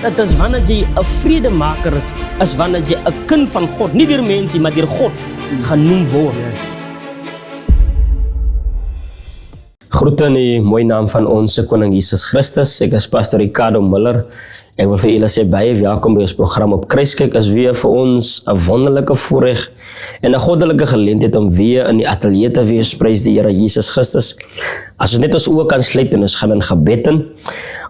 dit is wanneer jy 'n vredemaker is wanneer jy 'n kind van God, nie deur mense, maar deur God genoem word. Groete in die mooi naam van ons Koning Jesus Christus. Ek is Pastor Ricardo Miller. Ek wil vir julle sê baie welkom by ons program op Kruiskyk. Is weer vir ons 'n wonderlike voorreg en 'n goddelike geleentheid om weer in die ateljee te wees. Prys die Here Jesus Christus. As ons net ons oë kan sluit en ons gaan in gebed in.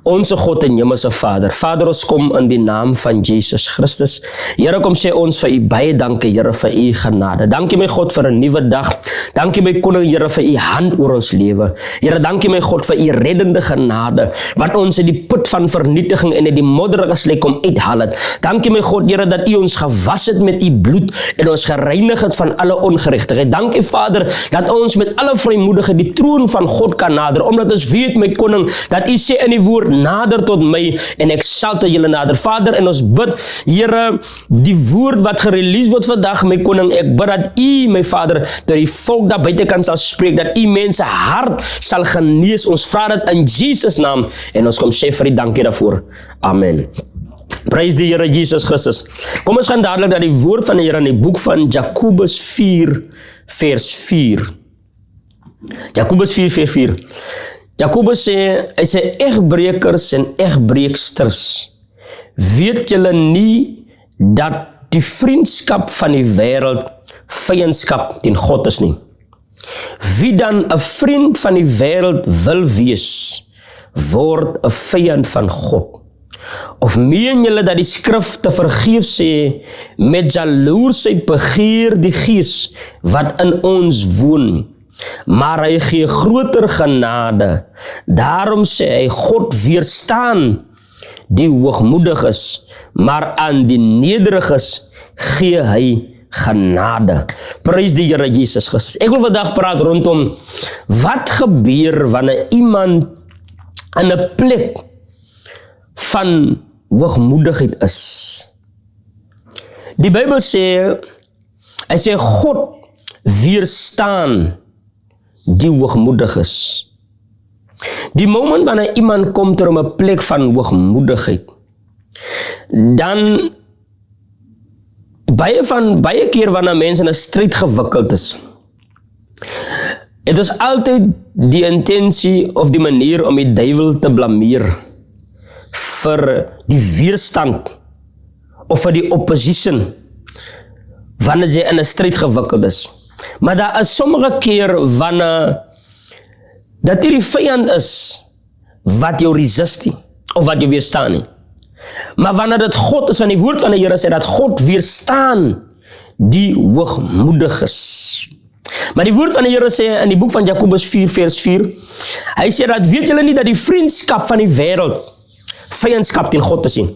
Onse God en Hemelse Vader, Vader, ons kom in die naam van Jesus Christus. Here, kom sê ons vir U baie dankie, Here, vir U genade. Dankie my God vir 'n nuwe dag. Dankie my Koning, Here, vir U hand oor ons lewe. Here, dankie my God vir U reddende genade, wat ons in die put van vernietiging en in die modderige slek kom uithaal het. Dankie my God, Here, dat U ons gewas het met U bloed en ons gereinig het van alle ongerechtigheid. Dankie Vader, dat ons met alle vrymoedigheid die troon van God kan nader, omdat ons weet my Koning, dat U sê in die woord, nader tot my en ek sal tot julle nader. Vader, en ons bid, Here, die woord wat gerelease word vandag, my Koning, ek bid dat U, my Vader, dat die volk daar buitekant sal spreek, dat U mense hart sal genees. Ons vra dit in Jesus naam en ons kom sê vir die dankie daarvoor. Amen. Prys die Here Jesus Christus. Kom ons gaan dadelik na die woord van die Here in die boek van Jakobus 4 vers 4. Jakobus 4 vers 4. Jakobus sê, hy sê, egbrekers en egbreeksters, weet julle nie dat die vriendskap van die wêreld vyandskap teen God is nie? Wie dan 'n vriend van die wêreld wil wees, word 'n vyand van God. Of meen julle dat die skrif te vergeef sê, met jaloersheid begeer die Gees wat in ons woon, maar hy gee groter genade. Daarom sê hy, God weerstaan die hoogmoediges, maar aan die nederiges gee hy genade. Prys die Here Jesus Christus. Ek wil vandag praat rondom wat gebeur wanneer iemand in 'n plek van hoogmoedigheid is. Die Bybel sê, hy sê God weerstaan die hoogmoediges. Die moment wanneer iemand kom ter 'n plek van hoogmoedigheid, dan baie keer wanneer mense in 'n stryd gewikkeld is, het is altyd die intensie of die manier om die duiwel te blameer vir die weerstand of vir die opposition wanneer jy in 'n stryd gewikkeld is. Maar daar is sommige keer wanneer dat die vyand is wat jou resist nie, of wat jou weerstaan nie. Maar wanneer dit God is, van die woord van die Here sê dat God weerstaan die hoogmoediges. Maar die woord van die Here sê in die boek van Jakobus 4 vers 4, hy sê dat weet julle nie dat die vriendskap van die wêreld vyandskap teen God is nie.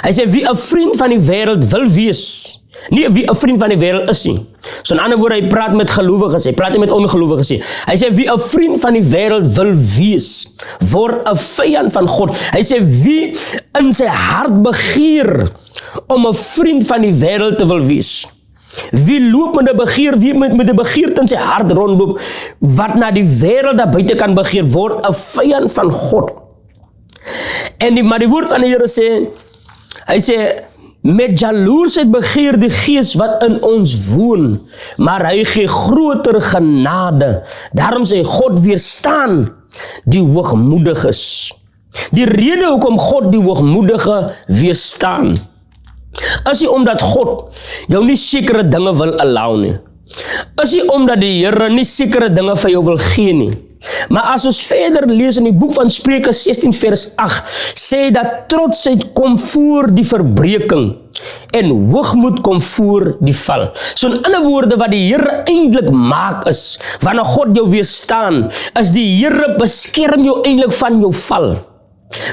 Hy sê wie 'n vriend van die wêreld wil wees, nie wie 'n vriend van die wêreld is nie. So in ander woorde, hy praat met gelowiges, hy praat nie met ongelowiges nie. Hy sê wie 'n vriend van die wêreld wil wees, word 'n vyand van God. Hy sê wie in sy hart begeer om 'n vriend van die wêreld te wil wees. Wie loop met 'n begeer, wie met 'n begeerte in sy hart rondloop, wat na die wêreld daar buite kan begeer, word 'n vyand van God. Maar die woord van die Here sê, hy sê, met jaloersheid begeer die Gees wat in ons woon, maar hy gee groter genade. Daarom sê God weerstaan die hoogmoediges. Die rede hoekom God die hoogmoedige weerstaan, is nie omdat God jou nie sekere dinge wil allow nie. Is nie omdat die Here nie sekere dinge vir jou wil gee nie. Maar as ons verder lees in die boek van Spreuke 16 vers 8, sê dat trotsheid kom voor die verbreeking en hoogmoed kom voor die val. So in ander woorde, wat die Here eintlik maak is, wanneer God jou weerstaan, is die Here beskerm jou eintlik van jou val.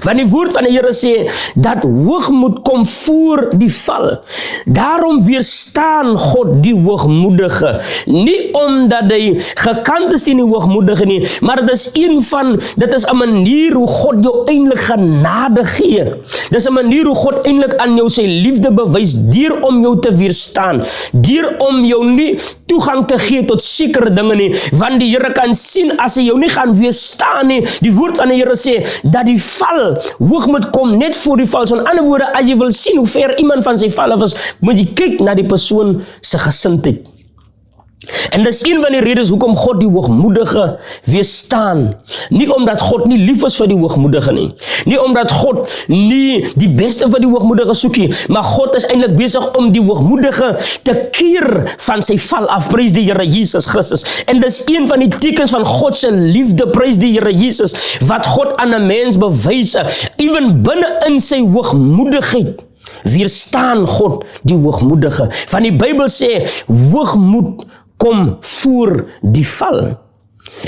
Want die woord van die Here sê, dat hoogmoed kom voor die val. Daarom weerstaan God die hoogmoedige. Nie omdat hy gekant is teen die hoogmoedige nie, maar dit is dit is 'n manier hoe God jou eintlik genade gee. Dit is 'n manier hoe God eintlik aan jou sy liefde bewys, deur om jou te weerstaan, deur om jou nie toegang te gee tot sekere dinge nie, want die Here kan sien, as hy jou nie gaan weerstaan nie, die woord van die Here sê, dat die val, hoogmoed kom net voor die val. So in ander woorde, as jy wil sien hoe ver iemand van sy val af is, moet jy kyk na die persoon se gesindheid. En dis een van die redes hoekom God die hoogmoedige weerstaan. Nie omdat God nie lief is vir die hoogmoedige nie. Nie omdat God nie die beste vir die hoogmoedige soek nie, maar God is eintlik besig om die hoogmoedige te keer van sy val af. Prys die Here Jesus Christus. En dis een van die tekens van God se liefde, prys die Here Jesus, wat God aan 'n mens bewys, ewen binne in sy hoogmoedigheid. Weerstaan God die hoogmoedige. Van die Bybel sê, hoogmoed kom voor die val.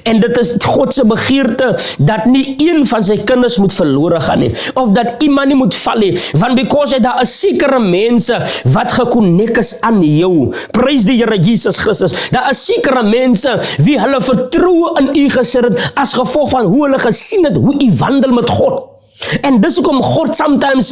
En dit is God se begeerte dat nie een van sy kinders moet verlore gaan nie, of dat iemand nie moet val nie, want because daar is sekere mense wat gekonnek is aan jou. Prys die Here Jesus Christus. Daar is sekere mense wie hulle vertroue in u gesit het as gevolg van hoe hulle gesien het hoe u wandel met God. En dis hoekom God sometimes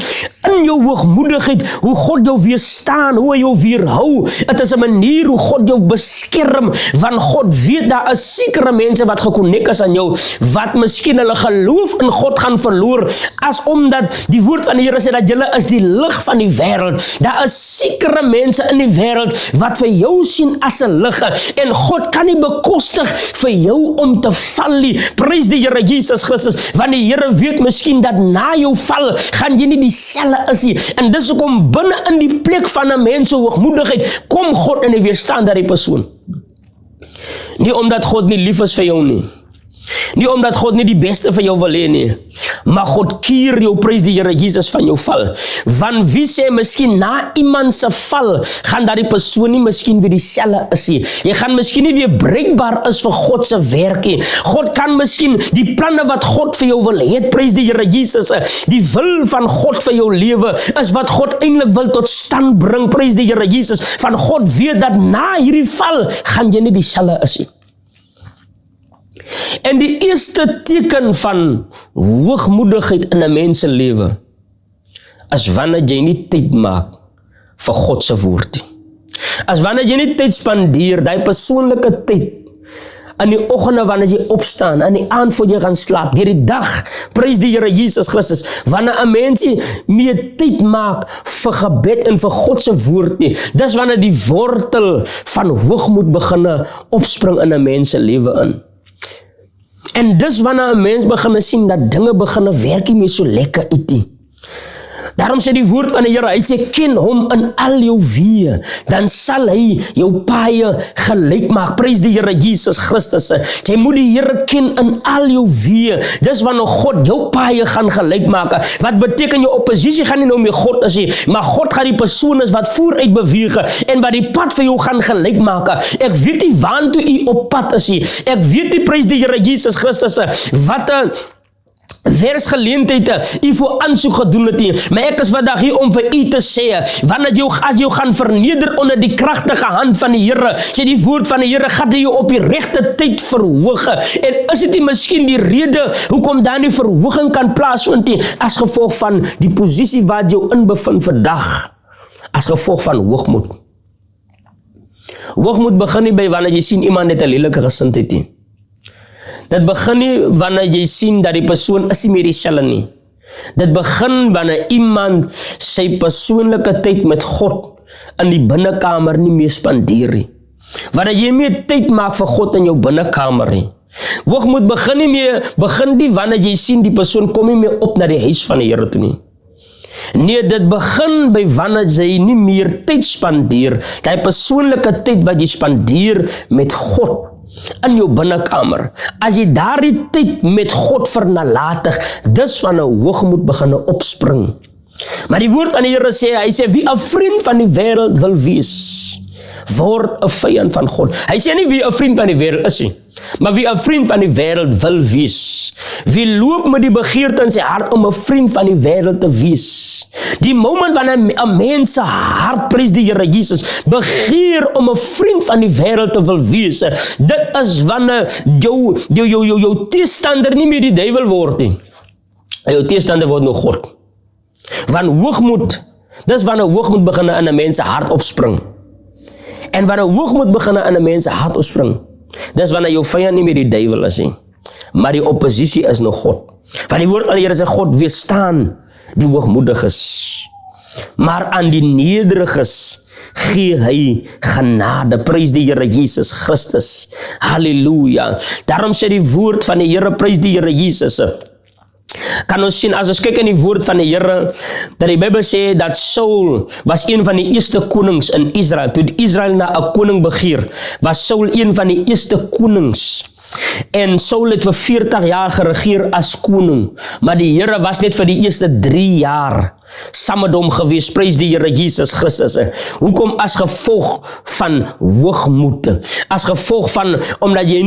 in jou hoogmoedigheid, hoe God jou weerstaan, hoe hy jou weerhou. Het is 'n manier hoe God jou beskerm, want God weet daar is sekere mense wat gekonnek is aan jou, wat miskien hulle geloof in God gaan verloor, as omdat die woord van die Here sê dat julle is die lig van die wêreld. Daar is sekere mense in die wêreld wat vir jou sien as 'n lig, en God kan nie bekostig vir jou om te val nie. Prys die Here Jesus Christus, want die Here weet miskien dat na jou val, gaan jy nie dieselfde is nie. En dis hoekom binne in die plek van 'n mens se hoogmoedigheid, kom God in die weerstand dat die persoon. Nie omdat God nie lief is vir jou nie. Nie omdat God nie die beste vir jou wil hê nie. Maar God keer jou, prys die Here Jesus, van jou val. Want wie sê miskien na iemand se val, gaan dat die persoon nie miskien weer dieselfde is nie. Jy gaan miskien nie weer breekbaar is vir God se werk nie. God kan miskien die planne wat God vir jou wil hê, prys die Here Jesus, die wil van God vir jou lewe, is wat God eintlik wil tot stand bring, prys die Here Jesus. Van God weet dat na hierdie val, gaan jy nie dieselfde is nie. En die eerste teken van hoogmoedigheid in 'n mens se lewe is wanneer jy nie tyd maak vir God se woord nie. As wanneer jy nie tyd spandeer, daai persoonlike tyd in die oggende wanneer jy opstaan, in die aand voor jy gaan slaap, deur die dag, prys die Here Jesus Christus, wanneer 'n mens nie meer tyd maak vir gebed en vir God se woord nie, dis wanneer die wortel van hoogmoed begin opspring in 'n mens se lewe in. En dis wanneer 'n mens begin sien dat dinge begin werk nie meer so lekker uit nie. Daarom sê die woord van die Here, hy sê, ken hom in al jou weë, dan sal hy jou paaie gelyk maak. Prys die Here Jesus Christus. Jy moet die Here ken in al jou weë. Dis wanneer God jou paaie gaan gelyk maak. Wat beteken jou oppositie gaan nie nou meer God is nie, maar God gaan die persoon is wat vooruit beweeg en wat die pad vir jou gaan gelyk maak. Ek weet nie waantoe u op pad is nie. Ek weet nie, prys die Here Jesus Christus, wat 'n versgeleentheid u voor aansoek gedoen het nie, maar ek is vandag hier om vir u te sê, wanneer as jy gaan verneder onder die kragtige hand van die Here, sê die woord van die Here, gaan jy op die regte tyd verhoog. En is dit nie miskien die rede hoekom dan die verhoging kan plaasvind nie, as gevolg van die posisie wat jy in bevind vandag, as gevolg van hoogmoed. Hoogmoed begin nie by wanneer jy sien iemand net 'n lelike gesindheid nie. Dit begin nie wanneer jy sien dat die persoon is nie meer dieselfde nie. Dit begin wanneer iemand sy persoonlike tyd met God in die binnekamer nie meer spandeer nie. Wanneer jy meer tyd maak vir God in jou binnekamer nie. Hoogmoed begin nie wanneer jy sien die persoon kom nie meer op na die huis van die Here toe nie. Nee, dit begin by wanneer jy nie meer tyd spandeer, die persoonlike tyd wat jy spandeer met God in jou binnekamer. As jy daardie tyd met God vernalatig, dis wanneer hoogmoed begin opspring. Maar die woord van die Here sê, hy sê, wie 'n vriend van die wêreld wil wees, word 'n vyand van God. Hy sê nie wie 'n vriend van die wêreld is nie, maar wie 'n vriend van die wêreld wil wees. Wie loop met die begeerte in sy hart om 'n vriend van die wêreld te wees. Die moment wanneer 'n mens se hart, prys die Here Jesus, begeer om 'n vriend van die wêreld te wil wees, dit is wanneer jou teestander nie meer die duiwel word nie. Jou teestander word nou God. Want hoogmoed, dis wanneer hoogmoed begin in 'n mens se hart opspring. En wanneer hoogmoed begin in 'n mens se hart opspring, dis wanneer jou vyand nie meer die duiwel is nie, maar die oppositie is nog God. Want die woord van die Here sê, God weerstaan die hoogmoediges, maar aan die nederiges gee hy genade. Prys die Here Jesus Christus. Halleluja. Daarom sê die woord van die Here, prys die Here Jesus. Kan ons sien, as ons kyk in die woord van die Here, dat die Bybel sê dat Saul was een van die eerste konings in Israel. Toe Israel na 'n koning begeer, was Saul een van die eerste konings. En Saul het vir 40 jaar geregeer as koning, maar die Here was net vir die eerste 3 jaar saam met hom gewees. Prys die Here Jesus Christus. Hoekom? As gevolg van hoogmoed. As gevolg van, omdat hy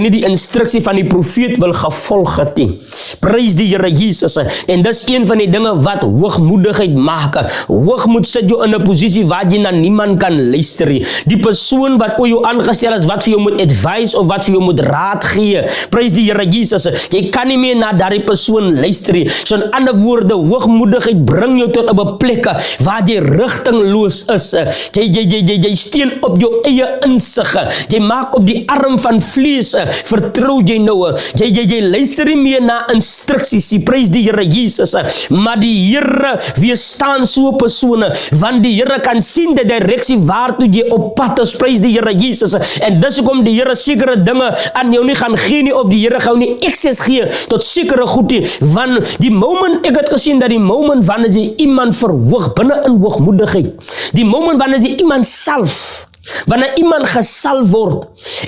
nie die instruksie van die profeet wil gevolg het nie. Prys die Here Jesus. En dis een van die dinge wat hoogmoedigheid maak. Hoogmoed sit jou in 'n posisie waar jy na niemand kan luister nie. Die persoon wat oor jou aangestel is, wat vir jou moet advise of wat vir jou moet raad gee. Prys die Here Jesus. Jy kan nie meer na daardie persoon luister nie. So in ander woorde, hoogmoedigheid bring jou tot 'n plek waar jy rigtingloos is. Jy steun op jou eie insig. Jy maak op die arm van vlees. Vertrou jy nou. Jy luister nie meer na instruksies. Prys die Here Jesus. Maar die Here weerstaan so persone, want die Here kan sien die direksie waartoe jy op pad is. Prys die Here Jesus. En dis hoekom die Here sekere dinge aan jou nie gaan gee nie, of die Here gaan nie access gee tot sekere goed nie. Want die moment, ek het gesien dat die moment wanneer jy iemand verhoog binne in hoogmoedigheid, die moment wanneer jy iemand salf, wanneer iemand gesalf word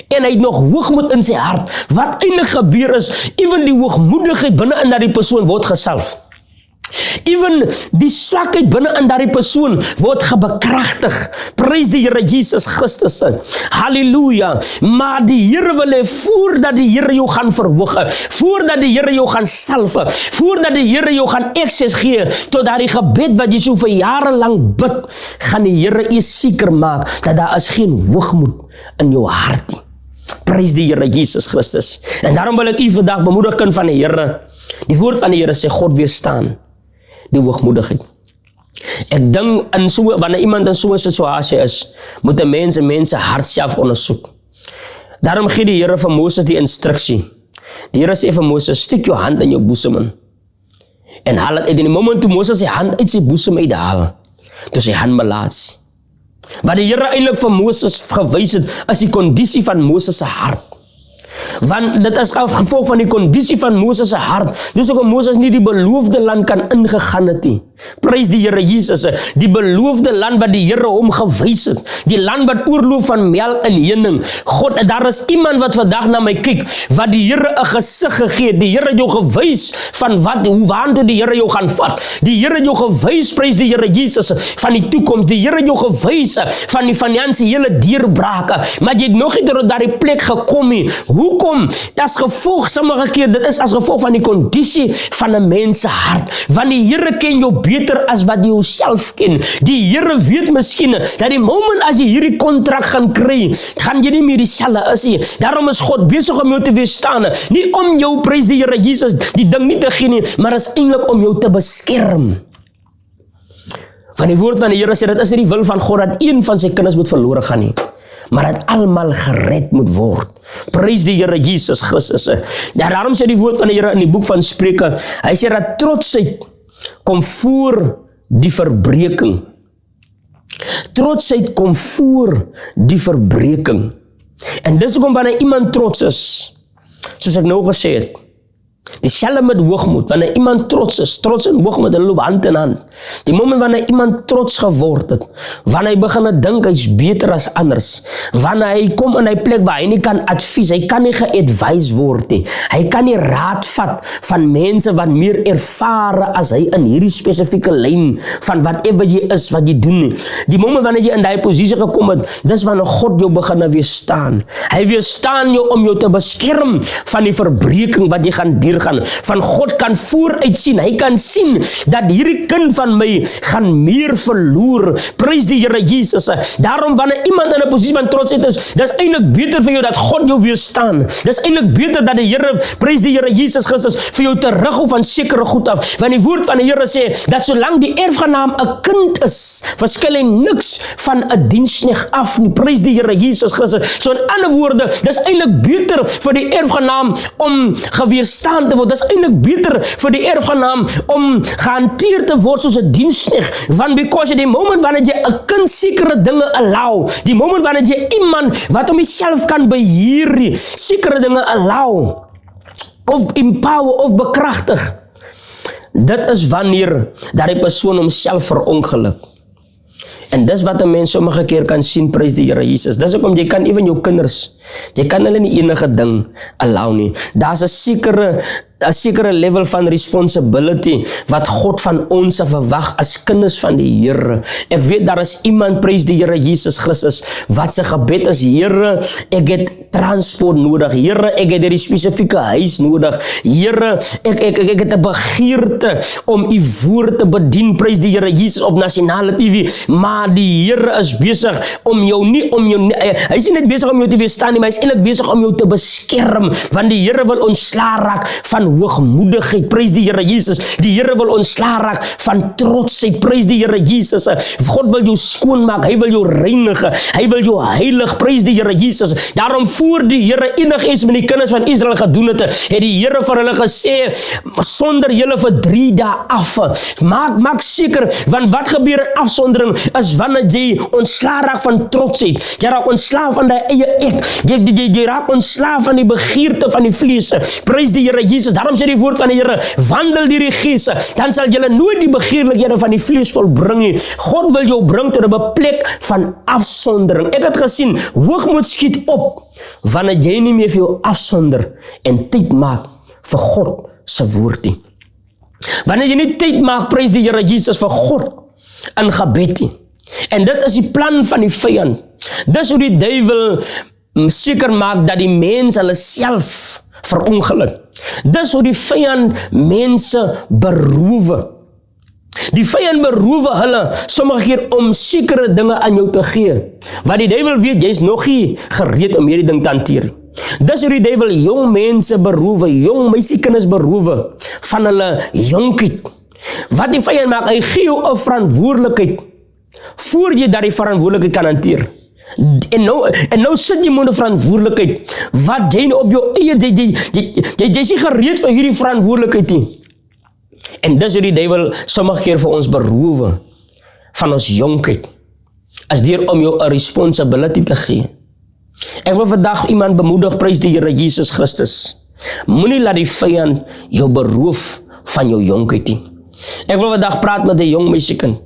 en hy het nog hoogmoed in sy hart, wat eintlik gebeur is, ewen die hoogmoedigheid binne in daardie persoon word gesalf. Ewen die swakheid binne in daardie persoon word gebekragtig. Prys die Here Jesus Christus. Halleluja. Maar die Here wil hê, voordat die Here jou gaan verhoog, voordat die Here jou gaan salf, voordat die Here jou gaan access gee tot daardie gebed wat jy so vir jare lank bid, gaan die Here eers seker maak dat daar is geen hoogmoed in jou hart nie. Prys die Here Jesus Christus. En daarom wil ek u vandag bemoedig, kind van die Here. Die woord van die Here sê, God weerstaan die hoogmoedigheid. Ek dink wanneer iemand in so 'n situasie is, moet 'n mens hart self ondersoek. Daarom gee die Here vir Moses die instruksie. Die Here sê vir Moses, steek jou hand in jou boesem in. En haal het in die moment toe Moses sy hand uit sy boesem uithaal, toe sy hand melaats. Wat die Here eintlik vir Moses gewys het, is die kondisie van Moses se hart. Want dit is as gevolg van die kondisie van Moses se hart. Dus ook Moses nie die beloofde land kan ingegaan het nie. Prys die Here Jesus. Die beloofde land wat die Here hom gewys het. Die land wat oorloop van melk en honing. God, daar is iemand wat vandag na my kyk, wat die Here 'n gesig gegee het. Die Here het jou gewys van waartoe die Here jou gaan vat. Die Here het jou gewys, prys die Here Jesus, van die toekoms. Die Here het jou gewys van die finansiële deurbrake. Maar jy het nog nie tot daardie plek gekom nie. Hoekom? As gevolg, sommige keer, dit is as gevolg van die kondisie van 'n mens se hart. Want die Here ken jou beter as wat jy jouself ken. Die Here weet miskien dat die moment as jy hierdie kontrak gaan kry, gaan jy nie meer dieselfde is nie. Daarom is God besig om jou te weerstaan. Nie om jou, prys die Here Jesus, die ding nie te gee nie, maar is eintlik om jou te beskerm. Want die woord van die Here sê, dit is nie die wil van God dat een van sy kinders moet verlore gaan nie, maar dat almal gered moet word. Prys die Here Jesus Christus. Ja, daarom sê die woord van die Here in die boek van Spreuke, hy sê dat trotsheid kom voor die verbreking. Trotsheid kom voor die verbreking. En dis hoekom wanneer iemand trots is, soos ek nou gesê het, dieselfde met hoogmoed, wanneer iemand trots is, trots en hoogmoed, hulle loop hand in hand. Die moment wanneer iemand trots geword het, wanneer hy begin te dink hy's beter as anders, wanneer hy kom in 'n plek waar hy nie kan advies, hy kan nie geadvise word nie, hy kan nie raad vat van mense wat meer ervare as hy in hierdie spesifieke lyn van whatever jy is, wat jy doen nie. Die moment wanneer jy in daai posisie gekom het, dis wanneer God jou begin weerstaan. Hy weerstaan jou om jou te beskerm van die verbreking wat jy gaan deurgaan. Van God kan vooruit sien, hy kan sien dat hierdie kind van my gaan meer verloor. Prys die Here Jesus. Daarom wanneer iemand in 'n posisie van trotsheid is, dis eintlik beter vir jou dat God jou weerstaan. Dis eintlik beter dat die Here, prys die Here Jesus Christus, vir jou terughou van sekere goed af. Want die woord van die Here sê dat solank die erfgenaam 'n kind is, verskil hy niks van 'n diensknegt af nie. Prys die Here Jesus Christus. So in ander woorde, dis eintlik beter vir die erfgenaam om geweerstaan te word. Dit is eintlik beter vir die erfgenaam om gehanteer te word soos 'n diensknegt, want because die moment wanneer jy 'n kind sekere dinge allow, die moment wanneer jy iemand wat om jouself kan beheer, sekere dinge allow, of empower, of bekragtig, dit is wanneer dat die persoon homself verongeluk. En dis wat 'n mens sommige keer kan sien, prys die Here Jesus. Dis hoekom jy kan ewen jou kinders, jy kan hulle nie enige ding allow nie. Daar's 'n sekere level van responsibility wat God van ons verwag as kinders van die Here. Ek weet daar is iemand, prys die Here Jesus Christus, wat sy gebed is, Here, ek het transport nodig. Here, ek het hierdie spesifieke huis nodig. Here, ek het 'n begeerte om u woord te bedien, prys die Here Jesus, op nasionale TV. Maar die Here is besig om jou nie, hy is nie net besig om jou te weerstaan nie, maar hy is eintlik besig om jou te beskerm, want die Here wil ontslaa raak van hoogmoedigheid, prys die Here Jesus. Die Here wil ontslaa raak van trotsheid, prys die Here Jesus. God wil jou skoonmaak, hy wil jou reinig, hy wil jou heilig, prys die Here Jesus. Daarom voor die Here enigiets met die kinders van Israel gedoen het die Here vir hulle gesê, sonder julle vir 3 dae af. Maak seker, want wat gebeur in afsondering is wanneer jy ontslaa raak van trotsheid, jy raak ontslaa van die eie ek, jy raak ontslaa van die begeerte van die vlees, prys die Here Jesus. Daarom sê die woord van die Here, wandel deur die Gees, dan sal julle nooit die begeerlikhede van die vlees volbring nie. God wil jou bring tot 'n plek van afsondering. Ek het gesien, hoogmoed skiet op wanneer jy nie meer vir jou afsonder en tyd maak vir God se woord nie. Wanneer jy nie tyd maak, prys die Here Jesus, vir God in gebed nie. En dit is die plan van die vyand. Dis hoe die duiwel seker maak dat die mens hulle self verongeluk. Dis hoe die vyand mense beroof. Die vyand beroof hulle sommige keer om sekere dinge aan jou te gee, want die duiwel weet jy is nog nie gereed om hierdie ding te hanteer. Dis hoe die duiwel jong mense beroof, jong meisiekinders beroof van hulle jonkheid. Wat die vyand maak, hy gee jou 'n verantwoordelikheid voor jy daardie verantwoordelikheid kan hanteer. En nou sit jy met 'n verantwoordelikheid wat jy op jou eie, jy is nie gereed vir hierdie verantwoordelikheid nie. En dis hoe die duiwel sommige keer vir ons beroof van ons jonkheid, as deur om jou 'n responsibility te gee. Ek wil vandag iemand bemoedig, prys die Here Jesus Christus. Moenie laat die vyand jou beroof van jou jonkheid nie. Ek wil vandag praat met 'n jong meisiekind.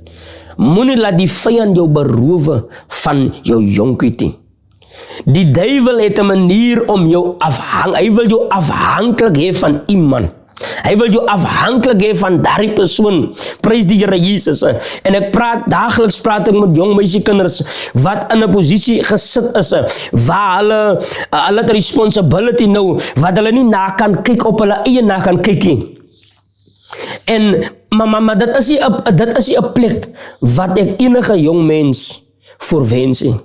Moenie laat die vyand jou beroof van jou jonkheid nie. Die duiwel het 'n manier om jou hy wil jou afhanklik hê van iemand. Hy wil jou afhanklik hê van daardie persoon, prys die Here Jesus. En ek daagliks praat ek met jong meisiekinders wat in 'n posisie gesit is, waar hulle die responsibility nou, wat hulle nie na kan kyk, op hulle eie na kan kyk nie. En maar dit is nie 'n plek wat ek enige jong mens voorwens nie.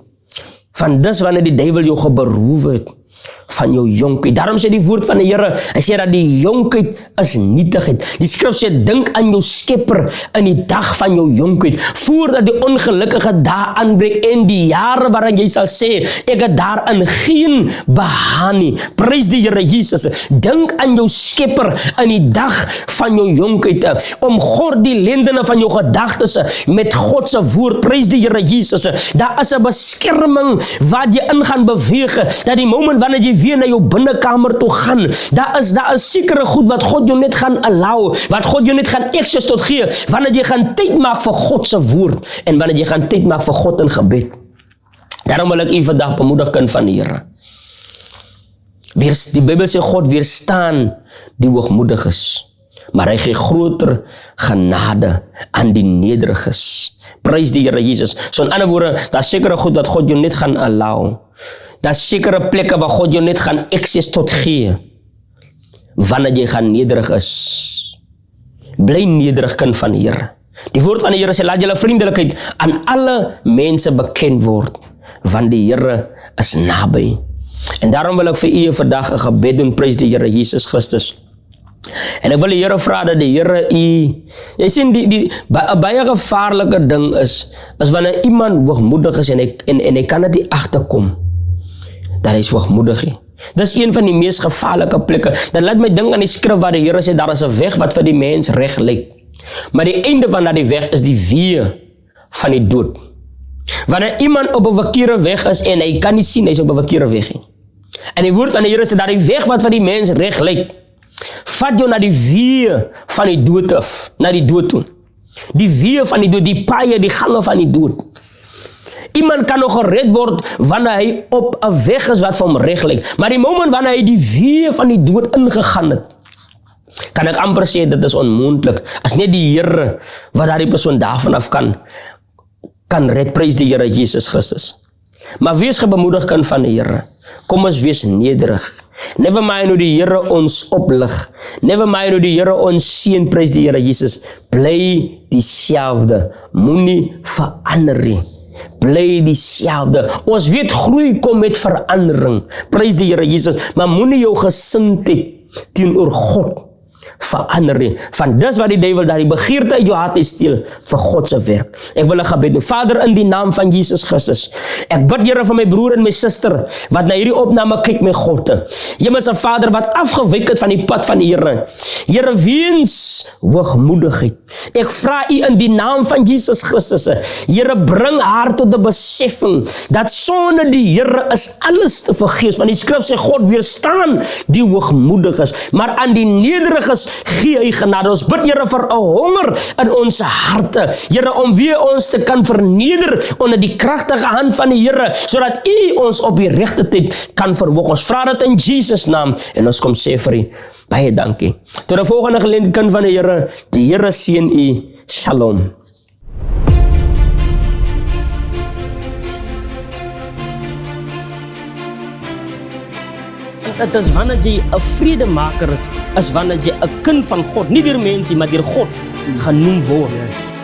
Van dis wanneer die duiwel jou geberoof het van jou jonkheid. Daarom sê die woord van die Here, hy sê dat die jonkheid is nietigheid. Die skrif sê, dink aan jou Skepper in die dag van jou jonkheid, voordat die ongelukkige dae aanbreek en die jare waarin jy sal sê, ek het daarin geen behaan nie. Prys die Here Jesus. Dink aan jou Skepper in die dag van jou jonkheid, om God die lendene van jou gedagtes met God se woord. Prys die Here Jesus. Daar is 'n beskerming wat jy in gaan beweeg, dat die moment wanneer jy weer na jou binnekamer toe gaan, daar is sekere goed wat God jou net gaan allow, wat God jou net gaan access tot gee, wanneer jy gaan tyd maak vir God se woord, en wanneer jy gaan tyd maak vir God in gebed. Daarom wil ek u vandag bemoedig, kind van die Here. Die Bybel sê God weerstaan die hoogmoediges, maar hy gee groter genade aan die nederiges. Prys die Here Jesus. So in ander woorde, daar is sekere goed wat God jou net gaan allow. Daar is sekere plekke waar God jou net gaan access tot gee, wanneer jy gaan nederig is. Bly nederig, kind van die Here. Die woord van die Here sê, laat julle vriendelikheid aan alle mense bekend word, want die Here is naby. En daarom wil ek vir u vandag 'n gebed doen, prys die Here Jesus Christus. En ek wil die Here vra dat die Here jy sien, 'n baie gevaarlike ding is wanneer iemand hoogmoedig is en hy kan dit nie agterkom dat hy is hoogmoedig nie. Dis een van die mees gevaarlike plekke. Dit laat my dink aan die skrif waar die Here sê, daar is 'n weg wat vir die mens reg lyk. Maar die einde van daardie weg is die weë van die dood. Wanneer iemand op 'n verkeerde weg is en hy kan nie sien hy's op 'n verkeerde weg nie. En die woord van die Here sê dat die weg wat vir die mens reg lyk, vat jou na die weë van die dood af, na die dood toe. Die weë van die dood, die paaie, die gange van die dood. Iemand kan nog gered word wanneer hy op 'n weg is wat vir hom reg lyk. Maar die moment wanneer hy die weë van die dood ingegaan het, kan ek amper sê dit is onmoontlik. As net die Here wat daardie persoon daarvan af kan red, prys die Here Jesus Christus. Maar wees gebemoedig kind van die Here. Kom ons wees nederig. Never mind hoe die Here ons oplig. Never mind hoe die Here ons seën, prys die Here Jesus. Bly dieselfde. Moenie verander nie. Bly dieselfde. Ons weet groei kom met verandering. Prys die Here Jesus. Maar moenie jou gesindheid teenoor God verander nie. Van dis wat die duiwel daar die begeerte uit jou hart steel vir God se werk. Ek wil 'n gebed doen. Vader, in die naam van Jesus Christus. Ek bid Here vir my broer en my suster wat na hierdie opname kyk, my God. Hemelse Vader wat afgewyk het van die pad van die Here. Here, weens hoogmoedigheid. Ek vra U in die naam van Jesus Christus. Here, bring haar tot 'n beseffing dat sonder die Here is alles te vergeefs. Want die skrif sê God weerstaan die hoogmoediges, maar aan die nederiges gee hy genade. Ons bid Here vir 'n honger in ons harte. Here, om weer ons te kan verneder onder die kragtige hand van die Here, sodat U ons op die regte tyd kan verhoog. Ons vra dit in Jesus naam en ons kom sê vir U baie dankie. Tot 'n volgende geleentheid kind van die Here. Die Here seën U. Shalom. Dit is wanneer jy 'n vredemaker is wanneer jy 'n kind van God, nie deur mense, maar deur God genoem word. Yes.